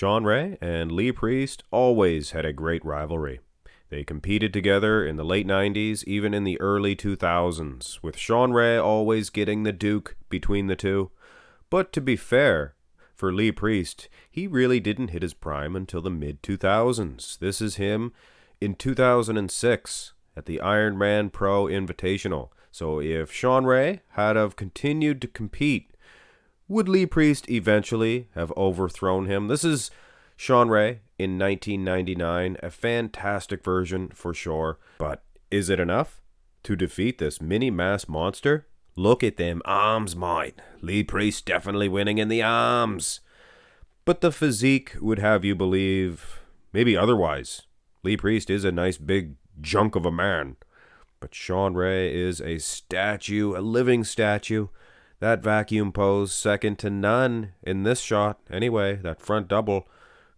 Shawn Ray and Lee Priest always had a great rivalry. They competed together in the late 90s, even in the early 2000s, with Shawn Ray always getting the Duke between the two. But to be fair, for Lee Priest, he really didn't hit his prime until the mid-2000s. This is him in 2006 at the Ironman Pro Invitational. So if Shawn Ray had have continued to compete, would Lee Priest eventually have overthrown him? This is Shawn Ray in 1999, a fantastic version for sure. But is it enough to defeat this mini-mass monster? Look at them arms, mate. Lee Priest definitely winning in the arms. But the physique would have you believe maybe otherwise. Lee Priest is a nice big junk of a man. But Shawn Ray is a statue, a living statue. That vacuum pose, second to none in this shot. Anyway, that front double,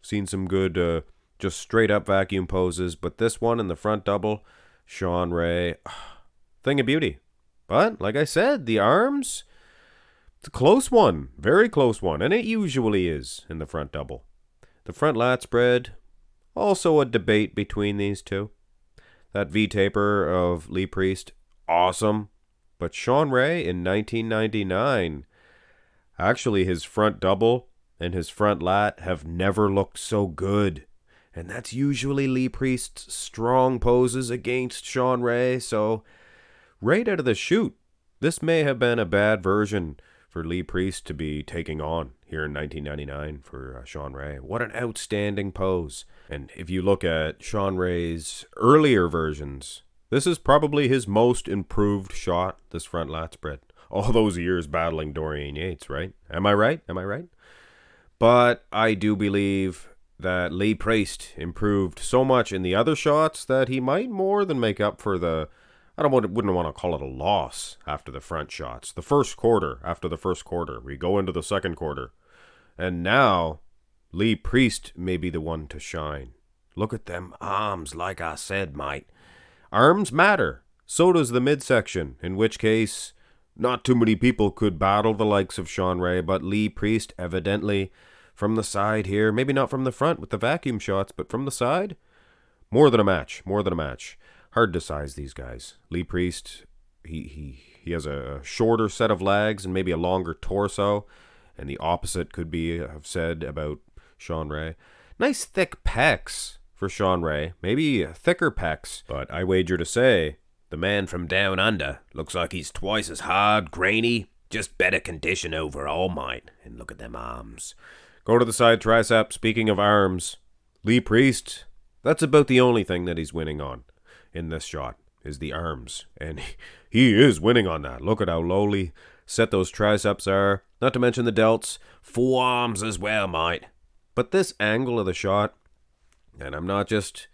seen some good just straight up vacuum poses. But this one in the front double, Shawn Ray, thing of beauty. But, like I said, the arms, it's a close one, very close one, and it usually is in the front double. The front lat spread, also a debate between these two. That V-taper of Lee Priest, awesome. But Shawn Ray in 1999, actually his front double and his front lat have never looked so good. And that's usually Lee Priest's strong poses against Shawn Ray, so right out of the chute, this may have been a bad version for Lee Priest to be taking on here in 1999 for Shawn Ray. What an outstanding pose. And if you look at Shawn Ray's earlier versions, this is probably his most improved shot, this front lat spread. All those years battling Dorian Yates, right? Am I right? Am I right? But I do believe that Lee Priest improved so much in the other shots that he might more than make up for the, wouldn't want to call it a loss after the front shots. The first quarter, after the first quarter, we go into the second quarter. And now, Lee Priest may be the one to shine. Look at them arms, like I said, mate. Arms matter. So does the midsection, in which case, not too many people could battle the likes of Shawn Ray, but Lee Priest, evidently, from the side here, maybe not from the front with the vacuum shots, but from the side, more than a match, more than a match. Hard to size these guys. Lee Priest, he has a shorter set of legs and maybe a longer torso, and the opposite could be have said about Shawn Ray. Nice thick pecs for Shawn Ray, maybe thicker pecs, but I wager to say the man from down under looks like he's twice as hard, grainy, just better condition overall, mate. And look at them arms. Go to the side tricep. Speaking of arms, Lee Priest, that's about the only thing that he's winning on in this shot is the arms, and he is winning on that. Look at how lowly set those triceps are, not to mention the delts, forearms as well, mate. But this angle of the shot, and I'm not just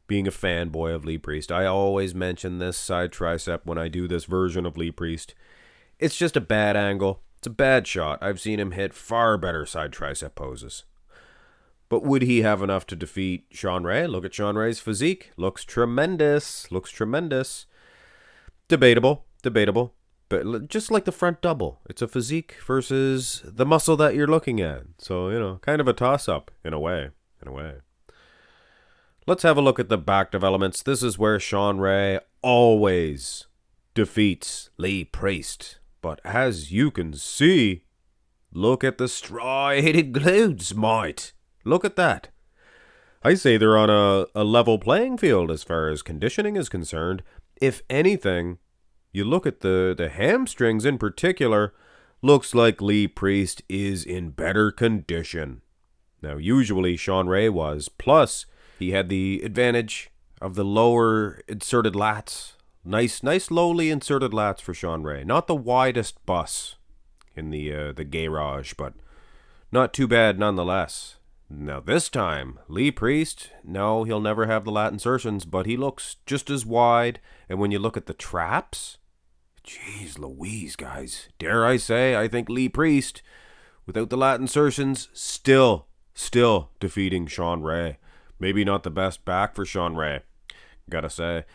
being a fanboy of Lee Priest, I always mention this side tricep when I do this version of Lee Priest. It's just a bad angle. It's a bad shot. I've seen him hit far better side tricep poses. But would he have enough to defeat Shawn Ray? Look at Shawn Ray's physique. Looks tremendous. Looks tremendous. Debatable. Debatable. But just like the front double. It's a physique versus the muscle that you're looking at. So, kind of a toss-up in a way. In a way. Let's have a look at the back developments. This is where Shawn Ray always defeats Lee Priest. But as you can see, look at the striated glutes, mate. Look at that. I say they're on a level playing field as far as conditioning is concerned. If anything, you look at the hamstrings in particular, looks like Lee Priest is in better condition. Now, usually Shawn Ray was, plus he had the advantage of the lower inserted lats. Nice lowly inserted lats for Shawn Ray. Not the widest bus in the garage, but not too bad nonetheless. Now this time, Lee Priest, no, he'll never have the lat insertions, but he looks just as wide. And when you look at the traps, jeez Louise, guys. Dare I say, I think Lee Priest, without the lat insertions, still defeating Shawn Ray. Maybe not the best back for Shawn Ray, gotta say.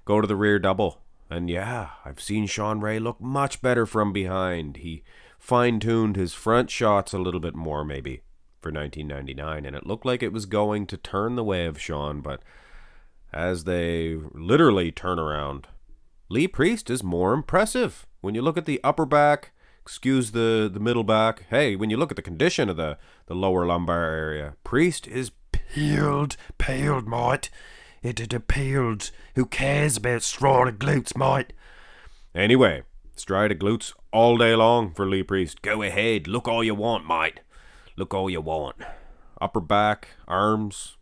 Go to the rear double. And yeah, I've seen Shawn Ray look much better from behind. He fine-tuned his front shots a little bit more, maybe. for 1999, and it looked like it was going to turn the way of Shawn, but as they literally turn around, Lee Priest is more impressive. When you look at the upper back, excuse the middle back, hey, when you look at the condition of the lower lumbar area, Priest is peeled, mate. It peeled. Who cares about striated glutes, mate? Anyway, striated glutes all day long for Lee Priest. Go ahead, look all you want, mate. Look all you want. Upper back, arms.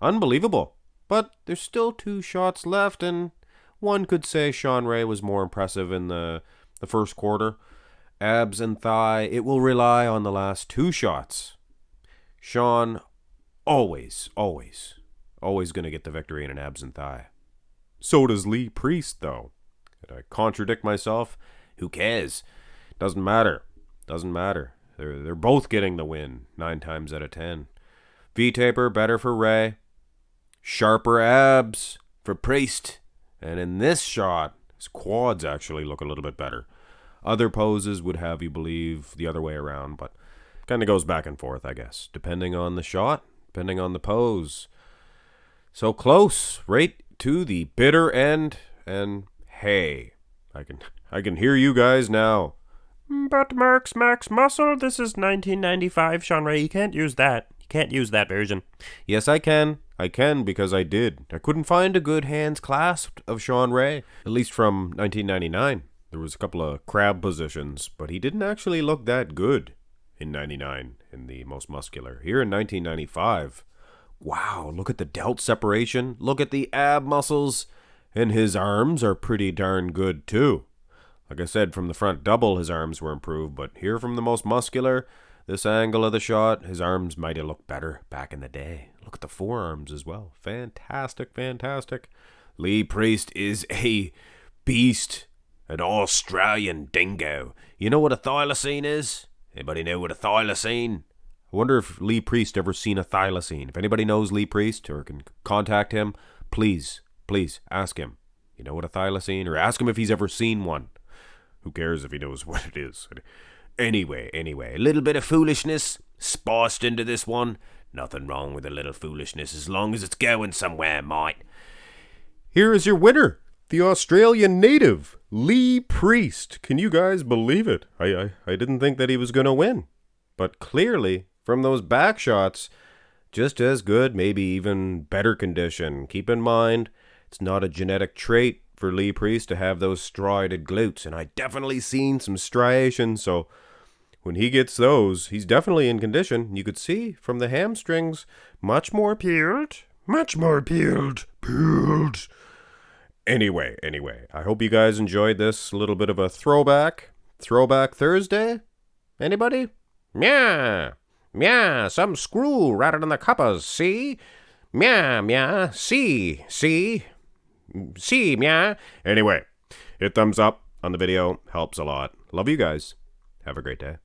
Unbelievable. But there's still 2 shots left, and one could say Shawn Ray was more impressive in the first quarter. Abs and thigh, it will rely on the last 2 shots. Shawn always going to get the victory in an abs and thigh. So does Lee Priest, though. Did I contradict myself? Who cares? Doesn't matter. They're both getting the win 9 times out of 10. V-taper, better for Ray. Sharper abs for Priest. And in this shot, his quads actually look a little bit better. Other poses would have you believe the other way around, but kind of goes back and forth, I guess, depending on the shot, depending on the pose. So close, right to the bitter end, and hey, I can hear you guys now. But Max Muscle, this is 1995, Shawn Ray. You can't use that. You can't use that version. Yes, I can. I can because I did. I couldn't find a good hands clasped of Shawn Ray, at least from 1999. There was a couple of crab positions, but he didn't actually look that good in 99 in the most muscular. Here in 1995, wow, look at the delt separation. Look at the ab muscles. And his arms are pretty darn good too. Like I said, from the front double, his arms were improved, but here from the most muscular, this angle of the shot, his arms might have looked better back in the day. Look at the forearms as well. Fantastic. Lee Priest is a beast, an Australian dingo. You know what a thylacine is? Anybody know what a thylacine? I wonder if Lee Priest ever seen a thylacine. If anybody knows Lee Priest or can contact him, please ask him. You know what a thylacine? Or ask him if he's ever seen one. Who cares if he knows what it is? Anyway, a little bit of foolishness spiced into this one. Nothing wrong with a little foolishness as long as it's going somewhere, mate. Here is your winner, the Australian native, Lee Priest. Can you guys believe it? I didn't think that he was going to win. But clearly, from those back shots, just as good, maybe even better condition. Keep in mind, it's not a genetic trait for Lee Priest to have those striated glutes, and I definitely seen some striations, so when he gets those, he's definitely in condition. You could see from the hamstrings, much more peeled. Anyway, I hope you guys enjoyed this little bit of a throwback Thursday. Anybody? Meow, some screw rather than the coppers, see? Meow, see, meow. Anyway, hit thumbs up on the video, helps a lot. Love you guys. Have a great day.